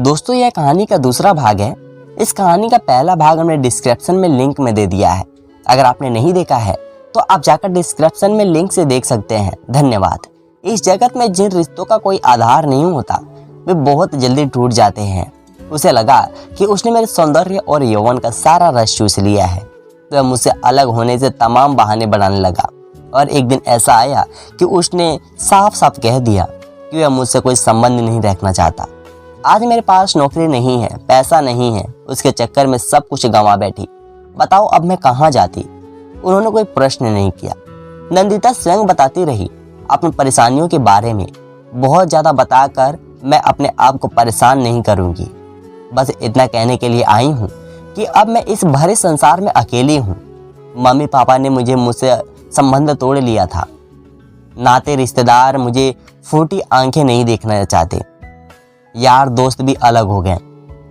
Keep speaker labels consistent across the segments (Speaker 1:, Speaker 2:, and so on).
Speaker 1: दोस्तों, यह कहानी का दूसरा भाग है। इस कहानी का पहला भाग हमने डिस्क्रिप्शन में लिंक में दे दिया है। अगर आपने नहीं देखा है तो आप जाकर डिस्क्रिप्शन में लिंक से देख सकते हैं। धन्यवाद। इस जगत में जिन रिश्तों का कोई आधार नहीं होता वे बहुत जल्दी टूट जाते हैं। उसे लगा कि उसने मेरे सौंदर्य और यौवन का सारा रस चूस लिया है, तो वह मुझसे अलग होने से तमाम बहाने बनाने लगा। और एक दिन ऐसा आया कि उसने साफ साफ कह दिया कि वह मुझसे कोई संबंध नहीं रखना चाहता। आज मेरे पास नौकरी नहीं है, पैसा नहीं है, उसके चक्कर में सब कुछ गंवा बैठी। बताओ अब मैं कहाँ जाती। उन्होंने कोई प्रश्न नहीं किया। नंदिता स्वयं बताती रही अपनी परेशानियों के बारे में। बहुत ज़्यादा बताकर मैं अपने आप को परेशान नहीं करूँगी। बस इतना कहने के लिए आई हूँ कि अब मैं इस भरे संसार में अकेली हूँ। मम्मी पापा ने मुझसे संबंध तोड़ लिया था। नाते रिश्तेदार मुझे फूटी आंखें नहीं देखना चाहते। यार दोस्त भी अलग हो गए।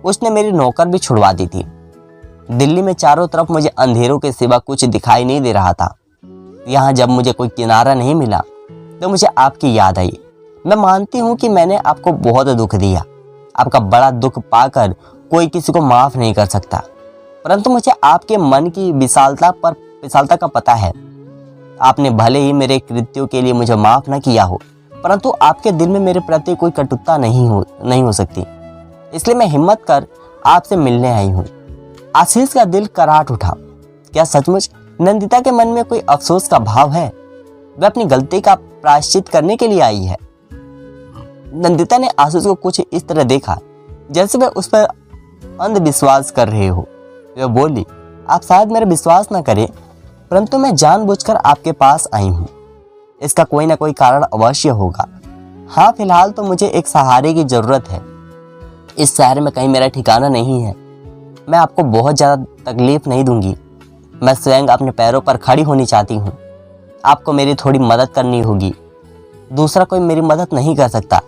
Speaker 1: उसने मेरी नौकर भी छुड़वा दी थी। दिल्ली में चारों तरफ मुझे अंधेरों के सिवा कुछ दिखाई नहीं दे रहा था। यहाँ जब मुझे कोई किनारा नहीं मिला तो मुझे आपकी याद आई। मैं मानती हूँ कि मैंने आपको बहुत दुख दिया। आपका बड़ा दुख पाकर कोई किसी को माफ़ नहीं कर सकता, परंतु मुझे आपके मन की विशालता का पता है। आपने भले ही मेरे कृत्यों के लिए मुझे माफ़ न किया हो, परंतु आपके दिल में मेरे प्रति कोई कटुता नहीं हो सकती। इसलिए मैं हिम्मत कर आपसे मिलने आई हूँ। आशीष का दिल कराट उठा। क्या सचमुच नंदिता के मन में कोई अफसोस का भाव है? वह अपनी गलती का प्रायश्चित करने के लिए आई है। नंदिता ने आशीष को कुछ इस तरह देखा जैसे वह उस पर अंधविश्वास कर रहे हो। वह बोली, आप शायद मेरा विश्वास न करें, परंतु मैं जानबूझकर आपके पास आई हूँ। इसका कोई ना कोई कारण अवश्य होगा। हाँ, फिलहाल तो मुझे एक सहारे की जरूरत है। इस शहर में कहीं मेरा ठिकाना नहीं है। मैं आपको बहुत ज़्यादा तकलीफ नहीं दूंगी। मैं स्वयं अपने पैरों पर खड़ी होनी चाहती हूँ। आपको मेरी थोड़ी मदद करनी होगी। दूसरा कोई मेरी मदद नहीं कर सकता।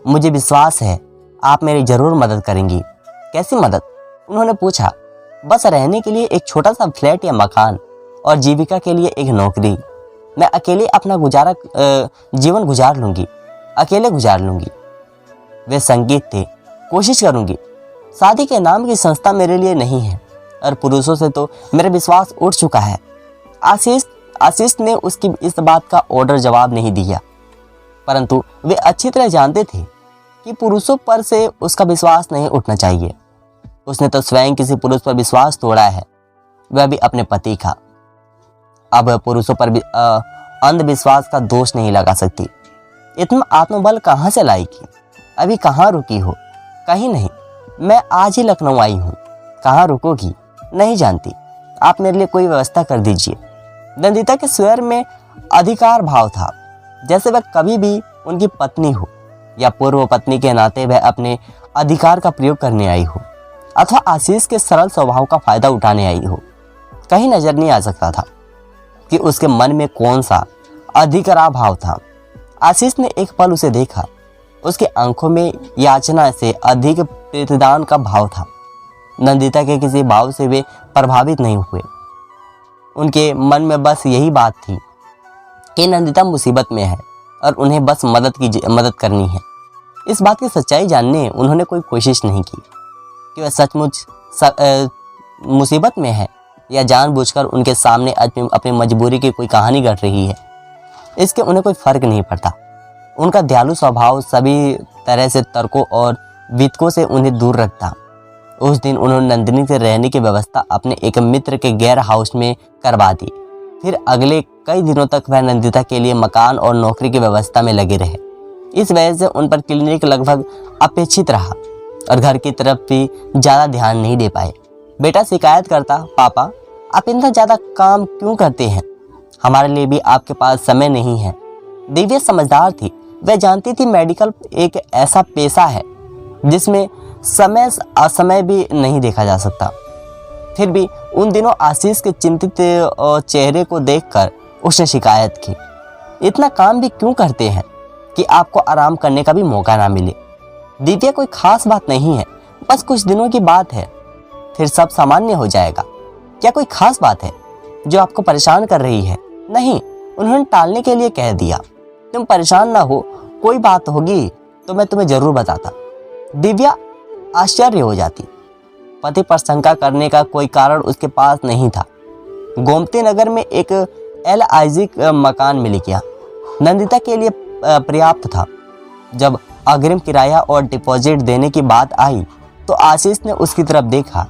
Speaker 1: मुझे विश्वास है आप मेरी ज़रूर मदद करेंगी। कैसी मदद? उन्होंने पूछा। बस रहने के लिए एक छोटा सा फ्लैट या मकान और जीविका के लिए एक नौकरी। मैं अकेले अपना जीवन गुजार लूँगी, अकेले गुजार लूँगी। वे संगीत थे। कोशिश करूँगी। शादी के नाम की संस्था मेरे लिए नहीं है और पुरुषों से तो मेरा विश्वास उठ चुका है। आशीष ने उसकी इस बात का ऑर्डर जवाब नहीं दिया, परंतु वे अच्छी तरह जानते थे कि पुरुषों पर से उसका विश्वास नहीं उठना चाहिए। उसने तो स्वयं किसी पुरुष पर विश्वास तोड़ा है, वह भी अपने पति का। अब पुरुषों पर भी अंधविश्वास का दोष नहीं लगा सकती। इतना आत्मबल कहाँ से लाएगी? अभी कहाँ रुकी हो? कहीं नहीं। मैं आज ही लखनऊ आई हूँ। कहाँ रुकोगी? नहीं जानती। आप मेरे लिए कोई व्यवस्था कर दीजिए। नंदिता के स्वर में अधिकार भाव था, जैसे वह कभी भी उनकी पत्नी हो या पूर्व पत्नी के नाते वह अपने अधिकार का प्रयोग करने आई हो, अथवा आशीष के सरल स्वभाव का फायदा उठाने आई हो। कहीं नजर नहीं आ सकता था कि उसके मन में कौन सा अधिकार भाव था। आशीष ने एक पल उसे देखा। उसकी आंखों में याचना से अधिक प्रतिदान का भाव था। नंदिता के किसी भाव से वे प्रभावित नहीं हुए। उनके मन में बस यही बात थी कि नंदिता मुसीबत में है और उन्हें बस मदद करनी है। इस बात की सच्चाई जानने उन्होंने कोई कोशिश नहीं की कि वह सचमुच मुसीबत में है या जानबूझकर उनके सामने अपनी मजबूरी की कोई कहानी घट रही है। इसके उन्हें कोई फर्क नहीं पड़ता। उनका दयालु स्वभाव सभी तरह से तर्कों और वितकों से उन्हें दूर रखता। उस दिन उन्होंने नंदिनी से रहने की व्यवस्था अपने एक मित्र के गेस्ट हाउस में करवा दी। फिर अगले कई दिनों तक वह नंदिता के लिए मकान और नौकरी की व्यवस्था में लगे रहे। इस वजह से उन पर क्लिनिक लगभग अपेक्षित रहा और घर की तरफ भी ज़्यादा ध्यान नहीं दे पाए। बेटा शिकायत करता, पापा आप इतना ज़्यादा काम क्यों करते हैं? हमारे लिए भी आपके पास समय नहीं है। दिव्या समझदार थी। वह जानती थी मेडिकल एक ऐसा पेशा है जिसमें समय असमय भी नहीं देखा जा सकता। फिर भी उन दिनों आशीष के चिंतित चेहरे को देखकर उसने शिकायत की, इतना काम भी क्यों करते हैं कि आपको आराम करने का भी मौका ना मिले? दिव्या कोई खास बात नहीं है, बस कुछ दिनों की बात है, फिर सब सामान्य हो जाएगा। क्या कोई खास बात है जो आपको परेशान कर रही है? नहीं, उन्होंने टालने के लिए कह दिया। तुम परेशान ना हो, कोई बात होगी तो मैं तुम्हें जरूर बताता। दिव्या आश्चर्य हो जाती। पति पर शंका करने का कोई कारण उसके पास नहीं था। गोमती नगर में एक LIG मकान मिल गया, नंदिता के लिए पर्याप्त था। जब अग्रिम किराया और डिपॉजिट देने की बात आई तो आशीष ने उसकी तरफ देखा।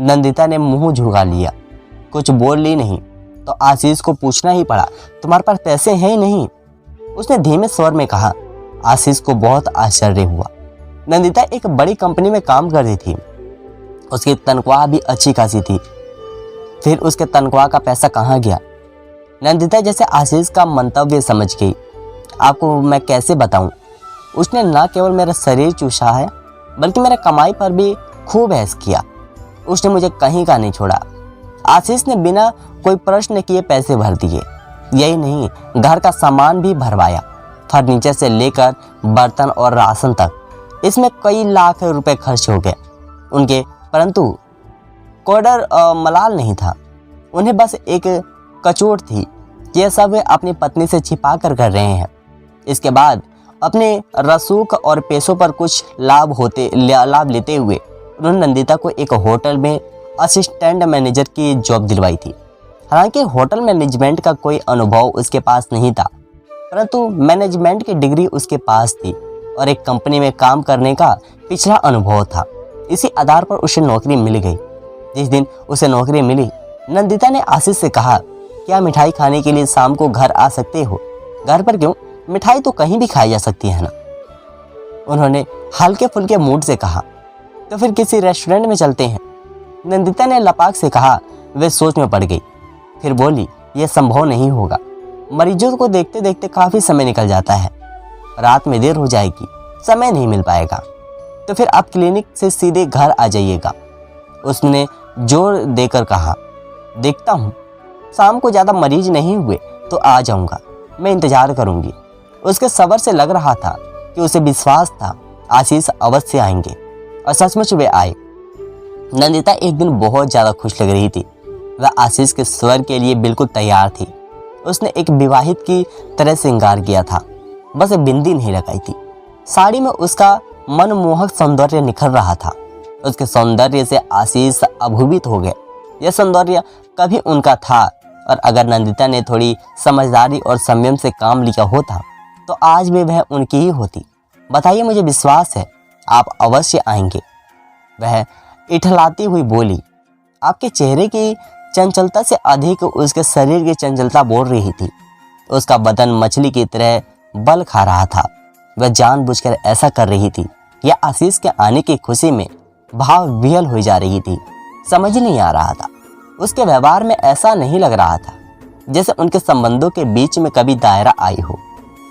Speaker 1: नंदिता ने मुंह झुका लिया, कुछ बोल ली नहीं। तो आशीष को पूछना ही पड़ा, तुम्हारे पास पैसे हैं ही नहीं? उसने धीमे स्वर में कहा। आशीष को बहुत आश्चर्य हुआ। नंदिता एक बड़ी कंपनी में काम करती थी, उसकी तनख्वाह भी अच्छी खासी थी। फिर उसके तनख्वाह का पैसा कहाँ गया? नंदिता जैसे आशीष का मंतव्य समझ गई। आपको मैं कैसे बताऊं, उसने न केवल मेरा शरीर चूसा है बल्कि मेरे कमाई पर भी खूब ऐश किया। उसने मुझे कहीं का नहीं छोड़ा। आशीष ने बिना कोई प्रश्न किए पैसे भर दिए। यही नहीं, घर का सामान भी भरवाया, फर्नीचर से लेकर बर्तन और राशन तक। इसमें कई लाख रुपए खर्च हो गए उनके, परंतु कोडर मलाल नहीं था। उन्हें बस एक कचोट थी। यह सब वे अपनी पत्नी से छिपा कर रहे हैं। इसके बाद अपने रसूख और पैसों पर कुछ लाभ लेते हुए उन्होंने नंदिता को एक होटल में असिस्टेंट मैनेजर की जॉब दिलवाई थी। हालांकि होटल मैनेजमेंट का कोई अनुभव उसके पास नहीं था, परंतु मैनेजमेंट की डिग्री उसके पास थी और एक कंपनी में काम करने का पिछला अनुभव था। इसी आधार पर उसे नौकरी मिल गई। जिस दिन उसे नौकरी मिली, नंदिता ने आशीष से कहा, क्या मिठाई खाने के लिए शाम को घर आ सकते हो? घर पर क्यों, मिठाई तो कहीं भी खाई जा सकती है ना। उन्होंने हल्के फुल्के मूड से कहा, तो फिर किसी रेस्टोरेंट में चलते हैं। नंदिता ने लपाक से कहा। वे सोच में पड़ गई, फिर बोली, यह संभव नहीं होगा। मरीजों को देखते देखते काफ़ी समय निकल जाता है, रात में देर हो जाएगी, समय नहीं मिल पाएगा। तो फिर आप क्लिनिक से सीधे घर आ जाइएगा। उसने जोर देकर कहा। देखता हूँ, शाम को ज़्यादा मरीज नहीं हुए तो आ जाऊँगा, मैं इंतज़ार करूँगी। उसके सब्र से लग रहा था कि उसे विश्वास था आशीष अवश्य आएंगे, और सचमुच वे आए। नंदिता एक दिन बहुत ज़्यादा खुश लग रही थी। वह आशीष के स्वर के लिए बिल्कुल तैयार थी। उसने एक विवाहित की तरह श्रृंगार किया था, बस बिंदी नहीं लगाई थी। साड़ी में उसका मनमोहक सौंदर्य निखर रहा था। उसके सौंदर्य से आशीष अभिभूत हो गए। यह सौंदर्य कभी उनका था, और अगर नंदिता ने थोड़ी समझदारी और संयम से काम लिया होता तो आज भी वह उनकी ही होती। बताइए, मुझे विश्वास है आप अवश्य आएंगे। वह इठलाती हुई बोली। आपके चेहरे की चंचलता से अधिक उसके शरीर की चंचलता बोल रही थी। उसका बदन मछली की तरह बल खा रहा था। वह जानबूझकर ऐसा कर रही थी या आशीष के आने की खुशी में भाव विहल हो जा रही थी, समझ नहीं आ रहा था। उसके व्यवहार में ऐसा नहीं लग रहा था जैसे उनके संबंधों के बीच में कभी दायरा आई हो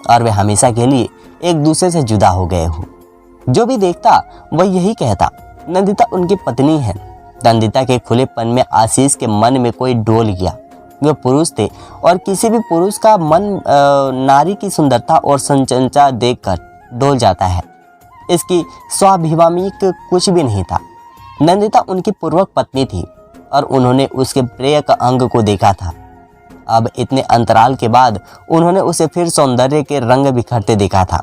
Speaker 1: और वे हमेशा के लिए एक दूसरे से जुदा हो गए हो। जो भी देखता वह यही कहता, नंदिता उनकी पत्नी है। नंदिता के खुलेपन में आशीष के मन में कोई डोल गया। वे पुरुष थे और किसी भी पुरुष का मन नारी की सुंदरता और संचंचा देखकर डोल जाता है। इसकी स्वाभिमानिक कुछ भी नहीं था। नंदिता उनकी पूर्वक पत्नी थी और उन्होंने उसके प्रिय का अंग को देखा था। अब इतने अंतराल के बाद उन्होंने उसे फिर सौंदर्य के रंग बिखरते देखा था,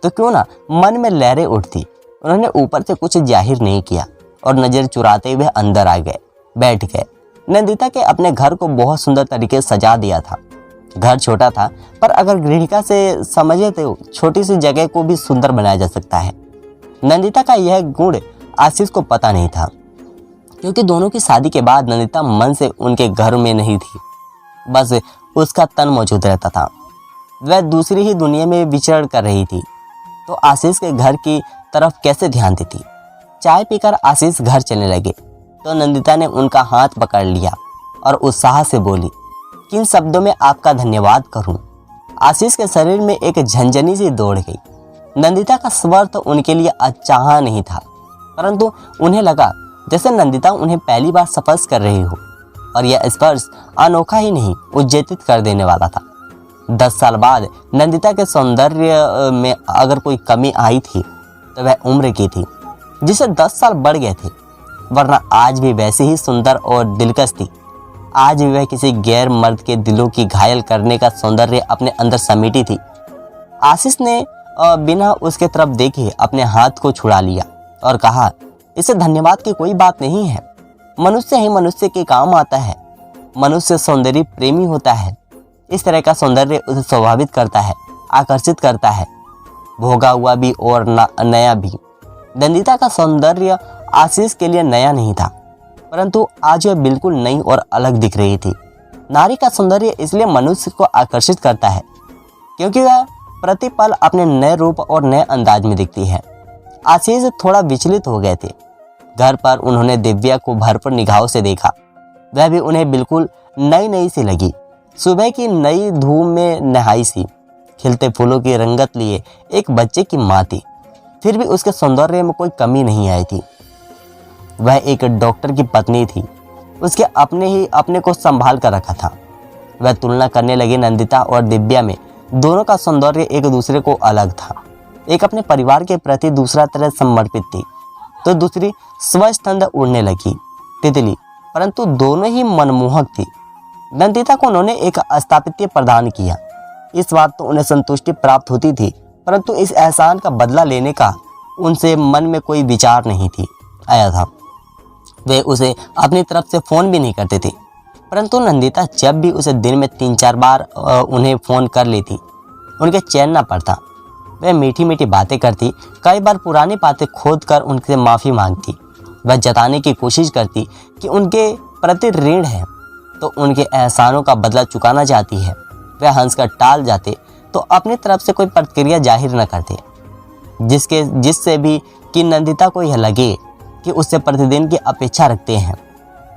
Speaker 1: तो क्यों ना मन में लहरें उठती। उन्होंने ऊपर से कुछ जाहिर नहीं किया और नजर चुराते हुए अंदर आ गए, बैठ गए। नंदिता के अपने घर को बहुत सुंदर तरीके से सजा दिया था। घर छोटा था, पर अगर गृहिका से समझे तो छोटी सी जगह को भी सुंदर बनाया जा सकता है। नंदिता का यह गुण आशीष को पता नहीं था, क्योंकि दोनों की शादी के बाद नंदिता मन से उनके घर में नहीं थी, बस उसका तन मौजूद रहता था। वह दूसरी ही दुनिया में विचरण कर रही थी, तो आशीष के घर की तरफ कैसे ध्यान देती। चाय पीकर आशीष घर चलने लगे तो नंदिता ने उनका हाथ पकड़ लिया और उत्साह से बोली, किन शब्दों में आपका धन्यवाद करूं। आशीष के शरीर में एक झंझनी सी दौड़ गई। नंदिता का स्वर तो उनके लिए अनचाहा नहीं था, परंतु उन्हें लगा जैसे नंदिता उन्हें पहली बार स्पर्श कर रही हो, और यह स्पर्श अनोखा ही नहीं, उज्जीवित कर देने वाला था। 10 साल बाद नंदिता के सौंदर्य में अगर कोई कमी आई थी तो वह उम्र की थी, जिसे 10 साल बढ़ गए थे, वरना आज भी वैसी ही सुंदर और दिलकश थी। आज भी वह किसी गैर मर्द के दिलों की घायल करने का सौंदर्य अपने अंदर समेटी थी। आशीष ने बिना उसके तरफ देखे अपने हाथ को छुड़ा लिया और कहा, इससे धन्यवाद की कोई बात नहीं है। मनुष्य ही मनुष्य के काम आता है। मनुष्य सौंदर्य प्रेमी होता है। इस तरह का सौंदर्य उसे स्वाभावित करता है, आकर्षित करता है, भोगा हुआ भी और नया भी। नंदिता का सौंदर्य आशीष के लिए नया नहीं था, परंतु आज वह बिल्कुल नई और अलग दिख रही थी। नारी का सौंदर्य इसलिए मनुष्य को आकर्षित करता है क्योंकि वह प्रतिपल अपने नए रूप और नए अंदाज में दिखती है। आशीष थोड़ा विचलित हो गए थे। घर पर उन्होंने दिव्या को भरपूर निगाहों से देखा। वह भी उन्हें बिल्कुल नई नई सी लगी, सुबह की नई धूप में नहाई सी, खिलते फूलों की रंगत लिए एक बच्चे की माँ थी। फिर भी उसके सौंदर्य में कोई कमी नहीं आई थी। वह एक डॉक्टर की पत्नी थी। उसके अपने को संभाल कर रखा था। वह तुलना करने लगी नंदिता और दिव्या में। दोनों का सौंदर्य एक दूसरे को अलग था। एक अपने परिवार के प्रति दूसरा तरह समर्पित थी, तो दूसरी स्वच्छंद उड़ने लगी तितली, परंतु दोनों ही मनमोहक थी। नंदिता को उन्होंने एक स्थापित्य प्रदान किया। इस बात तो उन्हें संतुष्टि प्राप्त होती थी, परंतु इस एहसान का बदला लेने का उनसे मन में कोई विचार नहीं थी आया था। वे उसे अपनी तरफ से फ़ोन भी नहीं करते थे, परंतु नंदिता जब भी उसे दिन में 3-4 बार उन्हें फ़ोन कर लेती, उनके चैन न पड़ता। वह मीठी मीठी बातें करती, कई बार पुरानी बातें खोद कर उनसे माफ़ी मांगती। वह जताने की कोशिश करती कि उनके प्रति ऋण है, तो उनके एहसानों का बदला चुकाना चाहती है। वह हंसकर टाल जाते तो अपनी तरफ से कोई प्रतिक्रिया जाहिर न करते, जिससे भी कि नंदिता को यह लगे कि उससे प्रतिदिन की अपेक्षा रखते हैं।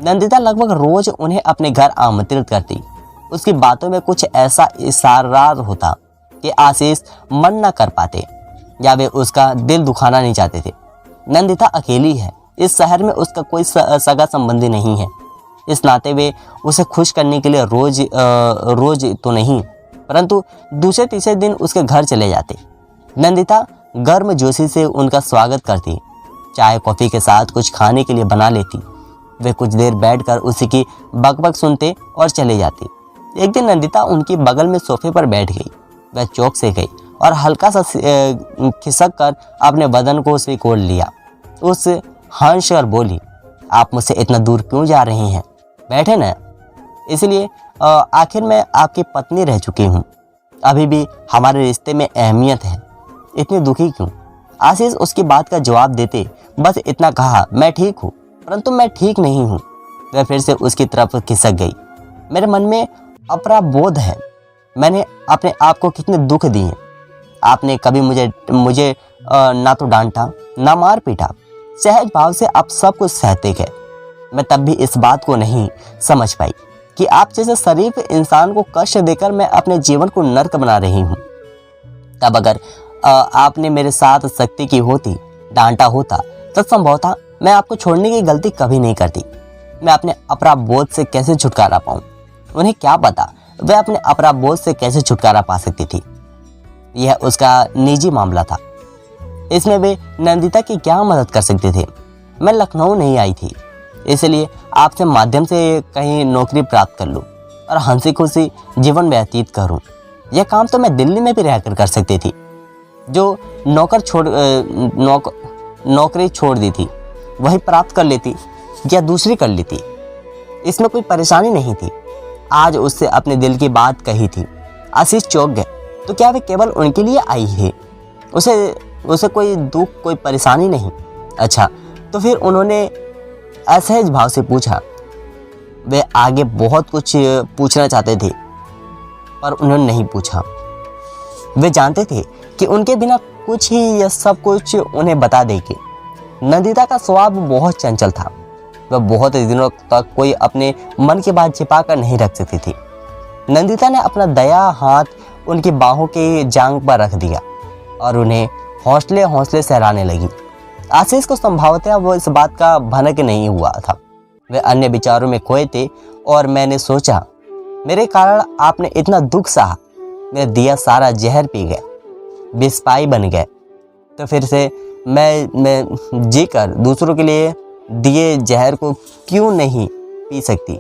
Speaker 1: नंदिता लगभग रोज उन्हें अपने घर आमंत्रित करती। उसकी बातों में कुछ ऐसा इशारार होता कि आशीष मन न कर पाते या वे उसका दिल दुखाना नहीं चाहते थे। नंदिता अकेली है, इस शहर में उसका कोई सगा संबंधी नहीं है। इस नाते वे उसे खुश करने के लिए रोज तो नहीं, परंतु दूसरे तीसरे दिन उसके घर चले जाते। नंदिता गर्म जोशी से उनका स्वागत करती, चाय कॉफ़ी के साथ कुछ खाने के लिए बना लेती। वे कुछ देर बैठकर उसी की बकबक सुनते और चले जाती। एक दिन नंदिता उनकी बगल में सोफे पर बैठ गई। वह चौक से गई और हल्का सा खिसक कर अपने बदन को सिकोड़ लिया। उस हंस कर बोली, आप मुझसे इतना दूर क्यों जा रही हैं? बैठे न, इसलिए आखिर मैं आपकी पत्नी रह चुकी हूँ। अभी भी हमारे रिश्ते में अहमियत है, इतनी दुखी क्यों? आशीष उसकी बात का जवाब देते बस इतना कहा, मैं ठीक हूँ, परंतु मैं ठीक नहीं हूँ। वह फिर से उसकी तरफ खिसक गई। मेरे मन में अपराधबोध है। मैंने अपने आप को कितने दुख दिए। आपने कभी मुझे ना तो डांटा ना मार पीटा। सहज भाव से आप सब कुछ सहते गए। मैं तब भी इस बात को नहीं समझ पाई कि आप जैसे शरीफ इंसान को कष्ट देकर मैं अपने जीवन को नर्क बना रही हूँ। तब अगर आपने मेरे साथ सख्ती की होती, डांटा होता, तो संभवतः मैं आपको छोड़ने की गलती कभी नहीं करती। मैं अपने अपराधबोध से कैसे छुटकारा पाऊँ? उन्हें क्या पता वह अपने अपराधबोध से कैसे छुटकारा पा सकती थी। यह उसका निजी मामला था। इसमें वे नंदिता की क्या मदद कर सकते थे? मैं लखनऊ नहीं आई थी, इसलिए आपसे माध्यम से कहीं नौकरी प्राप्त कर लूँ और हंसी खुशी जीवन व्यतीत करूँ। यह काम तो मैं दिल्ली में भी रहकर कर सकती थी। जो नौकरी छोड़ दी थी वही प्राप्त कर लेती या दूसरी कर लेती, इसमें कोई परेशानी नहीं थी। आज उससे अपने दिल की बात कही थी। आशीष चौंक गए। तो क्या वे केवल उनके लिए आई है? उसे कोई दुख, कोई परेशानी नहीं? अच्छा, तो फिर उन्होंने असहज भाव से पूछा। वे आगे बहुत कुछ पूछना चाहते थे पर उन्होंने नहीं पूछा। वे जानते थे कि उनके बिना कुछ ही यह सब कुछ उन्हें बता देगी। नंदिता का स्वभाव बहुत चंचल था। वह बहुत दिनों तक कोई अपने मन की बात छिपा कर नहीं रख सकती थी। नंदिता ने अपना दया हाथ उनकी बाहों के जांघ पर रख दिया और उन्हें हौसले हौसले सहलाने लगी। आशीष को संभवतः वो इस बात का भनक नहीं हुआ था। वे अन्य विचारों में खोए थे और मैंने सोचा, मेरे कारण आपने इतना दुख सहा, मेरा दिया सारा जहर पी गए, बिस्पाई बन गए, तो फिर से मैं जी कर दूसरों के लिए दिए जहर को क्यों नहीं पी सकती?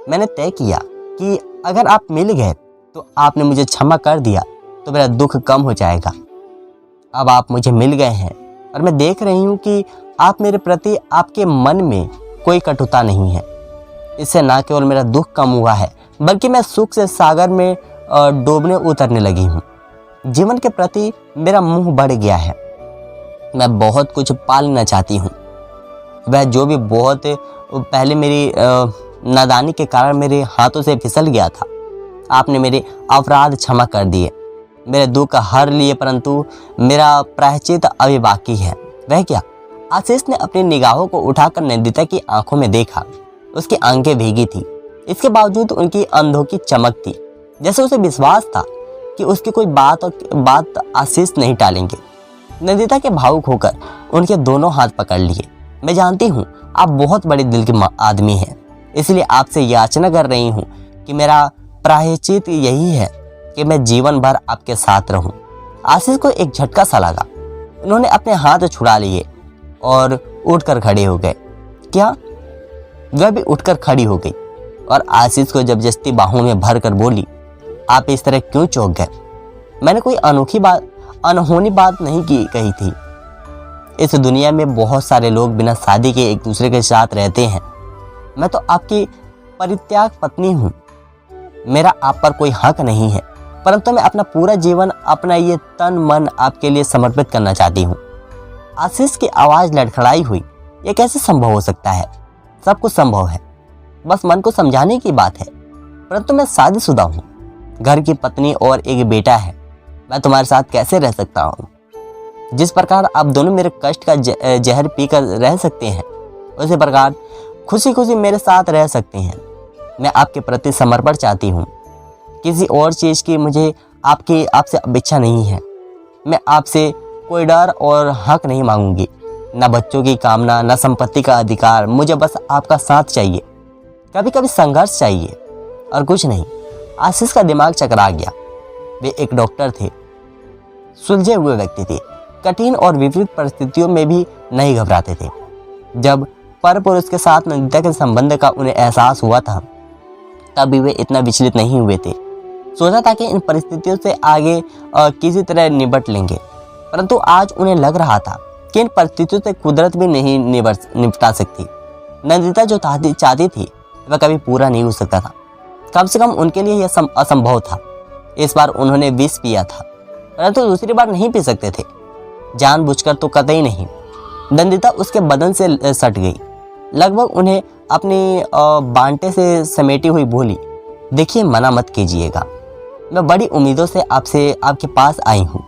Speaker 1: मैंने तय किया कि अगर आप मिल गए तो आपने मुझे क्षमा कर दिया तो मेरा दुख कम हो जाएगा। अब आप मुझे मिल गए हैं और मैं देख रही हूँ कि आप मेरे प्रति आपके मन में कोई कटुता नहीं है। इससे ना केवल मेरा दुख कम हुआ है, बल्कि मैं सुख से सागर में डूबने उतरने लगी हूँ। जीवन के प्रति मेरा मुंह बढ़ गया है। मैं बहुत कुछ पा लेना चाहती हूँ। वह जो भी बहुत पहले मेरी नादानी के कारण मेरे हाथों से फिसल गया था, आपने मेरे अपराध क्षमा कर दिए, मेरे दुख हर लिए, परंतु मेरा प्रायश्चित अभी बाकी है। वह क्या? आशीष ने अपनी निगाहों को उठाकर नंदिता की आंखों में देखा। उसकी आंखें भीगी थी, इसके बावजूद उनकी अंधों की चमक थी। जैसे उसे विश्वास था कि उसकी कोई बात आशीष नहीं टालेंगे। नंदिता के भावुक होकर उनके दोनों हाथ पकड़ लिए। मैं जानती हूँ आप बहुत बड़े दिल के आदमी हैं, इसलिए आपसे याचना कर रही हूँ कि मेरा प्रायश्चित यही है कि मैं जीवन भर आपके साथ रहूं। आशीष को एक झटका सा लगा। उन्होंने अपने हाथ छुड़ा लिए और उठकर खड़े हो गए। क्या? वह भी उठकर खड़ी हो गई और आशीष को जबरदस्ती बाहों में भर कर बोली, आप इस तरह क्यों चौंक गए? मैंने कोई अनहोनी बात नहीं कही थी। इस दुनिया में बहुत सारे लोग बिना शादी के एक दूसरे के साथ रहते हैं। मैं तो आपकी परित्याग पत्नी हूँ। मेरा आप पर कोई हक नहीं है, परंतु मैं अपना पूरा जीवन, अपना ये तन मन आपके लिए समर्पित करना चाहती हूँ। आशीष की आवाज़ लड़खड़ाई हुई। ये कैसे संभव हो सकता है? सब कुछ संभव है, बस मन को समझाने की बात है। परंतु मैं शादीशुदा हूँ, घर की पत्नी और एक बेटा है। मैं तुम्हारे साथ कैसे रह सकता हूँ? जिस प्रकार आप दोनों मेरे कष्ट का जहर पीकर रह सकते हैं, उसी प्रकार खुशी खुशी मेरे साथ रह सकते हैं। मैं आपके प्रति समर्पण चाहती हूँ। किसी और चीज़ की मुझे आपसे अपेक्षा नहीं है। मैं आपसे कोई डर और हक नहीं मांगूंगी, न बच्चों की कामना, न संपत्ति का अधिकार। मुझे बस आपका साथ चाहिए, कभी कभी संघर्ष चाहिए, और कुछ नहीं। आशीष का दिमाग चकरा गया। वे एक डॉक्टर थे, सुलझे हुए व्यक्ति थे, कठिन और विपरीत परिस्थितियों में भी नहीं घबराते थे। जब परपुरुष के साथ नंदिता के संबंध का उन्हें एहसास हुआ था, तब भी वे इतना विचलित नहीं हुए थे। सोचा था कि इन परिस्थितियों से आगे किसी तरह निपट लेंगे, परंतु आज उन्हें लग रहा था कि इन परिस्थितियों से कुदरत भी नहीं निपटा सकती। नंदिता जो चाहती थी वह कभी पूरा नहीं हो सकता था। कम से कम उनके लिए यह असंभव था। इस बार उन्होंने विष पिया था, परंतु दूसरी बार नहीं पी सकते थे, जानबूझकर तो कतई नहीं। नंदिता उसके बदन से सट गई, लगभग उन्हें अपनी बांटे से समेटी हुई बोली, देखिए, मना मत कीजिएगा। मैं बड़ी उम्मीदों से आपके पास आई हूँ।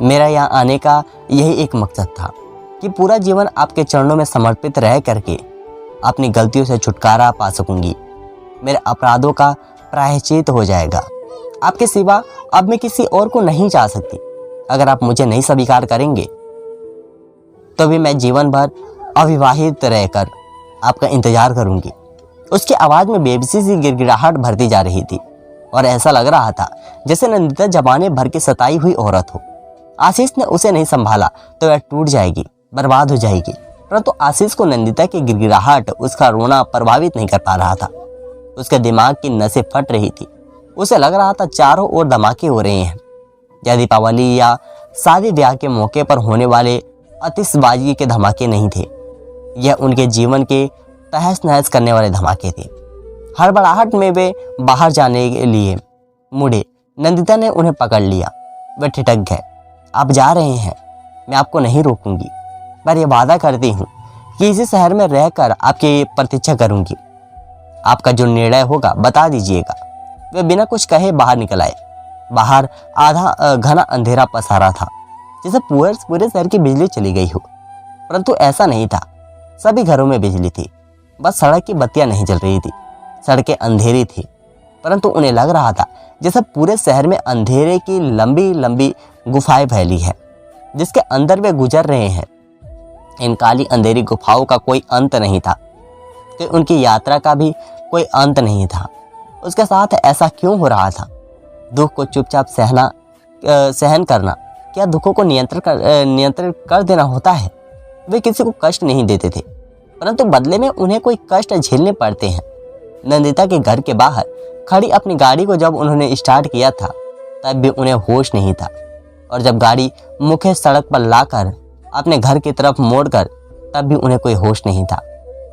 Speaker 1: मेरा यहाँ आने का यही एक मकसद था कि पूरा जीवन आपके चरणों में समर्पित रह करके अपनी गलतियों से छुटकारा पा सकूंगी। मेरे अपराधों का प्रायश्चित हो जाएगा। आपके सिवा अब मैं किसी और को नहीं चाह सकती। अगर आप मुझे नहीं स्वीकार करेंगे तो भी मैं जीवन भर अविवाहित रहकर आपका इंतजार करूंगी। उसकी आवाज़ में बेबसी सी गिड़गिड़ाहट भरती जा रही थी और ऐसा लग रहा था जैसे नंदिता जबाने भर के सताई हुई औरत हो। आशीष ने उसे नहीं संभाला तो वह टूट जाएगी, बर्बाद हो जाएगी। परंतु आशीष को नंदिता की गिड़गिड़ाहट, उसका रोना प्रभावित नहीं कर पा रहा था। उसके दिमाग की नसें फट रही थी। उसे लग रहा था चारों ओर धमाके हो रहे हैं। यह दीपावली या शादी ब्याह के मौके पर होने वाले आतिशबाजी के धमाके नहीं थे। यह उनके जीवन के तहस नहस करने वाले धमाके थे। हड़बड़ाहट में वे बाहर जाने के लिए मुड़े। नंदिता ने उन्हें पकड़ लिया। वे ठिठक गए। आप जा रहे हैं, मैं आपको नहीं रोकूंगी, पर यह वादा करती हूँ कि इसी शहर में रहकर आपकी प्रतीक्षा करूंगी। आपका जो निर्णय होगा बता दीजिएगा। वे बिना कुछ कहे बाहर निकल आए। बाहर आधा घना अंधेरा पसारा था, जैसे पूरे शहर की बिजली चली गई हो। परंतु ऐसा नहीं था। सभी घरों में बिजली थी, बस सड़क की बत्तियां नहीं जल रही थी। सड़कें अंधेरी थी, परंतु उन्हें लग रहा था जैसे पूरे शहर में अंधेरे की लंबी लंबी गुफाएं फैली है, जिसके अंदर वे गुजर रहे हैं। इन काली अंधेरी गुफाओं का कोई अंत नहीं था, कि उनकी यात्रा का भी कोई अंत नहीं था। उसके साथ ऐसा क्यों हो रहा था? दुख को चुपचाप सहन करना क्या दुखों को नियंत्रण कर देना होता है? वे किसी को कष्ट नहीं देते थे, परंतु बदले में उन्हें कोई कष्ट झेलने पड़ते हैं। नंदिता के घर के बाहर खड़ी अपनी गाड़ी को जब उन्होंने स्टार्ट किया था, तब भी उन्हें होश नहीं था, और जब गाड़ी मुख्य सड़क पर लाकर अपने घर की तरफ मोड़कर, तब भी उन्हें कोई होश नहीं था।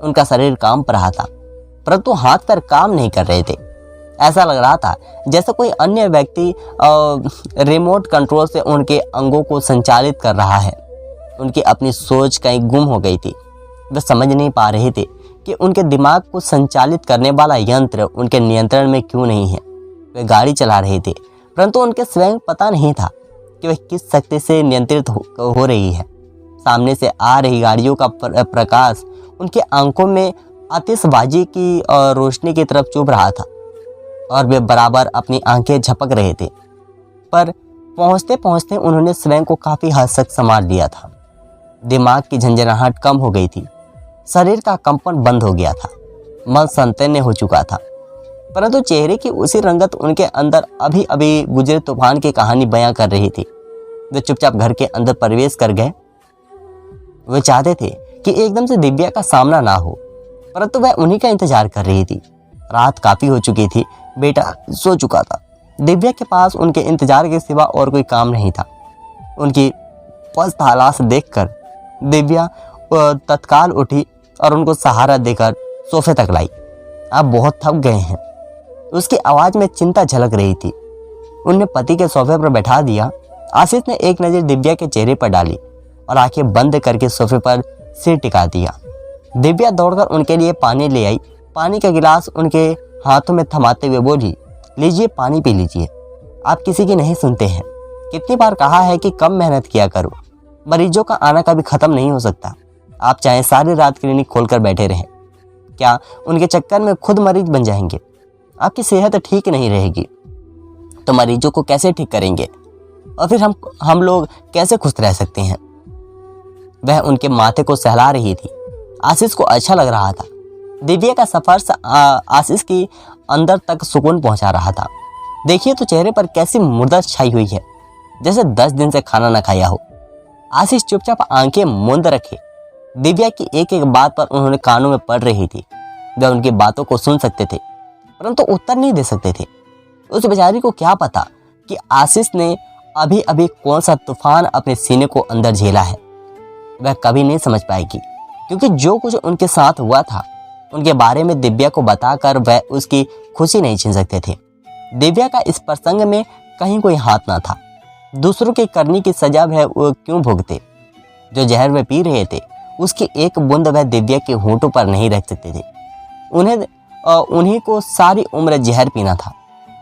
Speaker 1: उनका शरीर कांप रहा था, परंतु हाथ पैर काम नहीं कर रहे थे। ऐसा लग रहा था जैसे कोई अन्य व्यक्ति रिमोट कंट्रोल से उनके अंगों को संचालित कर रहा है। उनकी अपनी सोच कहीं गुम हो गई थी। वे समझ नहीं पा रहे थे कि उनके दिमाग को संचालित करने वाला यंत्र उनके नियंत्रण में क्यों नहीं है। वे गाड़ी चला रहे थे, परंतु उनके स्वयं पता नहीं था कि वह किस शक्ति से नियंत्रित हो रही है। सामने से आ रही गाड़ियों का प्रकाश उनकी आंखों में आतिशबाजी की रोशनी की तरफ चुभ रहा था और वे बराबर अपनी आंखें झपक रहे थे। पर पहुंचते पहुंचते उन्होंने स्वयं को काफ़ी हद तक संभाल लिया था। दिमाग की झंझनाहट कम हो गई थी, शरीर का कंपन बंद हो गया था, मन संतन्य हो चुका था। परंतु चेहरे की उसी रंगत उनके अंदर अभी अभी गुजरे तूफान की कहानी बयां कर रही थी। वे चुपचाप घर के अंदर प्रवेश कर गए। वे चाहते थे कि एकदम से दिव्या का सामना ना हो, परंतु वह उन्हीं का इंतजार कर रही थी। रात काफ़ी हो चुकी थी, बेटा सो चुका था। दिव्या के पास उनके इंतजार के सिवा और कोई काम नहीं था। उनकी पस्त हालात देखकर दिव्या तत्काल उठी और उनको सहारा देकर सोफे तक लाई। आप बहुत थक गए हैं, उसकी आवाज़ में चिंता झलक रही थी। उनने पति के सोफे पर बैठा दिया। आशीष ने एक नज़र दिव्या के चेहरे पर डाली और आंखें बंद करके सोफे पर सिर टिका दिया। दिव्या दौड़कर उनके लिए पानी ले आई। पानी का गिलास उनके हाथों में थमाते हुए बोली, लीजिए पानी पी लीजिए। आप किसी की नहीं सुनते हैं। कितनी बार कहा है कि कम मेहनत किया करो। मरीजों का आना कभी ख़त्म नहीं हो सकता। आप चाहे सारी रात क्लिनिक खोलकर बैठे रहें, क्या उनके चक्कर में खुद मरीज बन जाएंगे? आपकी सेहत ठीक नहीं रहेगी तो मरीजों को कैसे ठीक करेंगे, और फिर हम लोग कैसे खुश रह सकते हैं? वह उनके माथे को सहला रही थी। आशीष को अच्छा लग रहा था। दिव्या का सफर आशीष की अंदर तक सुकून पहुंचा रहा था। देखिए तो चेहरे पर कैसी मुर्दा छाई हुई है, जैसे 10 दिन से खाना न खाया हो। आशीष चुपचाप आंखें मूंद रखे दिव्या की एक एक बात पर उन्होंने कानों में पड़ रही थी। वे उनकी बातों को सुन सकते थे, परंतु उत्तर नहीं दे सकते थे। उस बेचारी को क्या पता कि आशीष ने अभी अभी कौन सा तूफान अपने सीने को अंदर झेला है। वह कभी नहीं समझ पाएगी, क्योंकि जो कुछ उनके साथ हुआ था उनके बारे में दिव्या को बताकर वह उसकी खुशी नहीं छीन सकते थे। दिव्या का इस प्रसंग में कहीं कोई हाथ ना था। दूसरों के करने की सजा वह क्यों भोगते? जो जहर वे पी रहे थे उसकी एक बूंद वह दिव्या के होंठों पर नहीं रख सकते थे। उन्हीं को सारी उम्र जहर पीना था।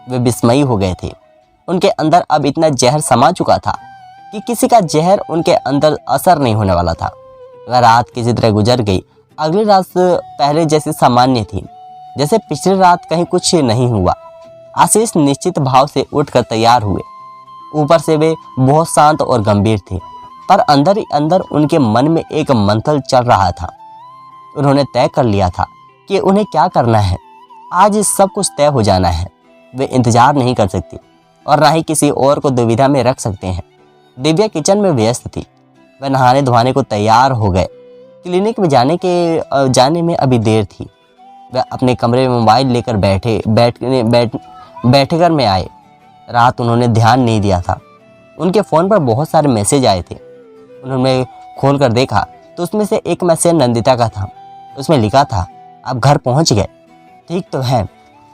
Speaker 1: वे विस्मयी हो गए थे। उनके अंदर अब इतना जहर समा चुका था कि किसी का जहर उनके अंदर असर नहीं होने वाला था। वह रात किसी तरह गुजर गई। अगली रात पहले जैसी सामान्य थी, जैसे पिछली रात कहीं कुछ नहीं हुआ। आशीष निश्चित भाव से उठकर तैयार हुए। ऊपर से वे बहुत शांत और गंभीर थे, पर अंदर ही अंदर उनके मन में एक मंथन चल रहा था। उन्होंने तय कर लिया था कि उन्हें क्या करना है। आज सब कुछ तय हो जाना है। वे इंतजार नहीं कर सकती और ना ही किसी और को दुविधा में रख सकते हैं। दिव्या किचन में व्यस्त थी। वह नहाने धोने को तैयार हो गए। क्लिनिक में जाने में अभी देर थी। वह अपने कमरे में मोबाइल लेकर बैठकर में आए। रात उन्होंने ध्यान नहीं दिया था। उनके फ़ोन पर बहुत सारे मैसेज आए थे। उन्होंने खोल कर देखा तो उसमें से एक मैसेज नंदिता का था। उसमें लिखा था, आप घर पहुंच गए, ठीक तो है,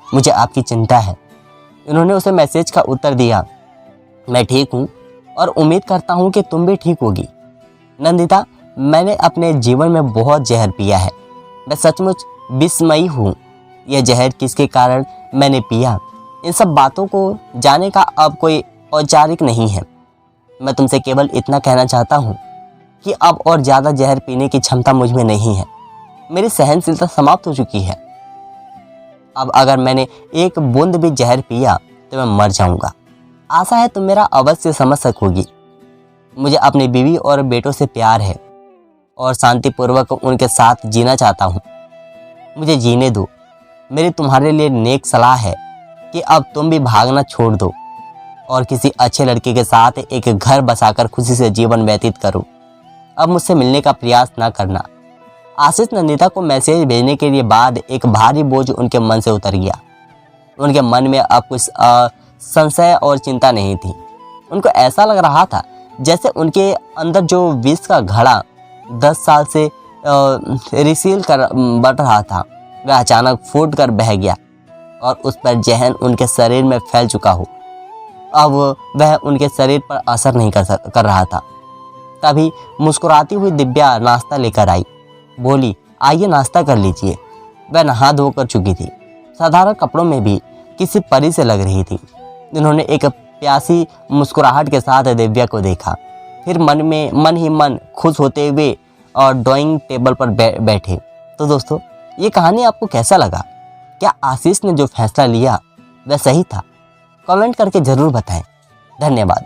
Speaker 1: मुझे आपकी चिंता है। उन्होंने उसे मैसेज का उत्तर दिया, मैं ठीक हूँ और उम्मीद करता हूँ कि तुम भी ठीक होगी। नंदिता, मैंने अपने जीवन में बहुत जहर पिया है। मैं सचमुच विस्मयी हूँ। यह जहर किसके कारण मैंने पिया, इन सब बातों को जानने का अब कोई औपचारिक नहीं है। मैं तुमसे केवल इतना कहना चाहता हूँ कि अब और ज़्यादा जहर पीने की क्षमता मुझ में नहीं है। मेरी सहनशीलता समाप्त हो चुकी है। अब अगर मैंने एक बूंद भी जहर पिया तो मैं मर जाऊंगा। आशा है तुम मेरा अवश्य समझ सकोगी। मुझे अपनी बीवी और बेटों से प्यार है और शांतिपूर्वक उनके साथ जीना चाहता हूँ। मुझे जीने दो। मेरी तुम्हारे लिए नेक सलाह है कि अब तुम भी भागना छोड़ दो और किसी अच्छे लड़के के साथ एक घर बसाकर खुशी से जीवन व्यतीत करो। अब मुझसे मिलने का प्रयास ना करना। आशीष नंदिता को मैसेज भेजने के लिए बाद एक भारी बोझ उनके मन से उतर गया। उनके मन में अब कुछ संशय और चिंता नहीं थी। उनको ऐसा लग रहा था जैसे उनके अंदर जो विष का घड़ा 10 साल से रिसील कर बढ़ रहा था, वह अचानक फूट कर बह गया और उस पर जहन उनके शरीर में फैल चुका हो। अब वह उनके शरीर पर असर नहीं कर रहा था। तभी मुस्कुराती हुई दिव्या नाश्ता लेकर आई, बोली, आइए नाश्ता कर लीजिए। वह नहा धोकर चुकी थी, साधारण कपड़ों में भी किसी परी से लग रही थी। उन्होंने एक प्यासी मुस्कुराहट के साथ दिव्या को देखा, फिर मन ही मन खुश होते हुए और ड्राइंग टेबल पर बैठे। तो दोस्तों, ये कहानी आपको कैसा लगा? क्या आशीष ने जो फैसला लिया वह सही था? कमेंट करके ज़रूर बताएं। धन्यवाद।